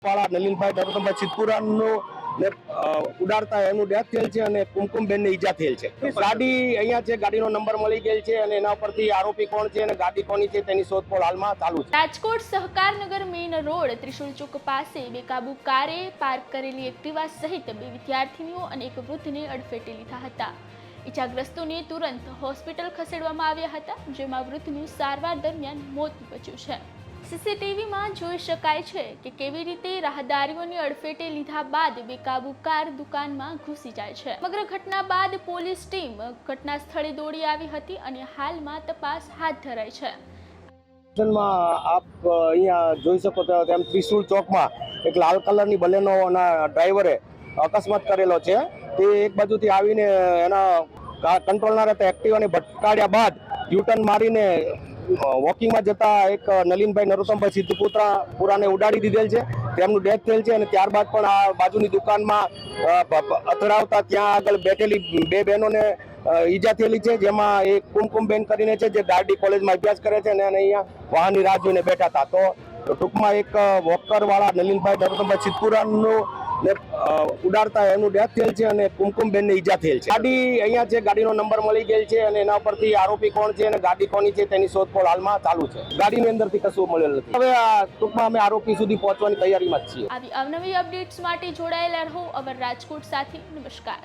વાળા નલિનભાઈ નરોત્તમભાઈ સિદ્ધપુરાનું ઉડાડતા એનું ડેથ થયેલ છે અને કુમકુમબેનને ઈજા થયેલ છે. ગાડી અહીંયા છે, ગાડીનો નંબર મળી ગયેલ છે અને એના પરથી આરોપી કોણ છે અને ગાડી કોની છે તેની શોધખોળ હાલમાં ચાલુ છે. રાજકોટ સહકારનગર મેઇન રોડ ત્રિશુલ ચોક પાસે બેકાબુ કારે પાર્ક કરેલી એક્ટિવા સહિત 2 વિદ્યાર્થીનીઓ અને એક વૃદ્ધને અડફેટે લીધા હતા. ઇજાગ્રસ્તોને તુરંત હોસ્પિટલ ખસેડવામાં આવ્યા હતા, જેમાં વૃદ્ધનું સારવાર દરમિયાન મોત નીપજ્યું છે. સીસીટીવીમાં જોઈ શકાય છે કે કેવી રીતે રાહદારીઓને અડફેટે લીધા બાદ બેકાબુ કાર દુકાનમાં ઘૂસી જાય છે. સમગ્ર ઘટના બાદ પોલીસ ટીમ ઘટના સ્થળે દોડી આવી હતી અને હાલમાં તપાસ હાથ ધરાઈ છે. આપ અહીંયા જોઈ શકો છો તેમ ત્રિશુલ ચોકમાં એક લાલ કલરની બલેનોના ડ્રાઈવરે અકસ્માત કરેલો છે. તે એક બાજુથી આવીને એના કંટ્રોલ ના રહેતા એક્ટિવાને ભટકાડ્યા બાદ યુટર્ન મારીને વોકિંગમાં જતા એક નલિનભાઈ નરોત્તમભાઈ સિદ્ધપુરાને ઉડાડી દીધેલ છે. તેમનું ડેથ થયેલ છે અને ત્યારબાદ પણ આ બાજુની દુકાનમાં અથડાવતા ત્યાં આગળ બેઠેલી 2 બહેનોને ઈજા થયેલી છે, જેમાં એક કુમકુમબેન કરીને છે જે ગાર્ડી કોલેજમાં અભ્યાસ કરે છે અને અહીંયા વાહનની રાહ જોઈને બેઠા હતા. તો ટૂંકમાં એક વોકર વાળા નલિનભાઈ નરોત્તમભાઈ સિદ્ધપુરાનું ઉડાડતા એનું ડેથ થયેલ છે અને કુમકુમબેનને ઈજા થયેલ છે. ગાડી અહીંયા છે, ગાડીનો નંબર મળી ગયેલ છે અને એના પરથી આરોપી કોણ છે અને ગાડી કોની છે તેની શોધખોળ હાલમાં ચાલુ છે. ગાડીની અંદરથી કશું મળેલ નથી. હવે ટૂંકમાં અમે આરોપી સુધી પહોંચવાની તૈયારીમાં જ છીએ. આવી અવનવી અપડેટ્સ માટે જોડાયેલા રહો અવર રાજકોટ સાથે. નમસ્કાર.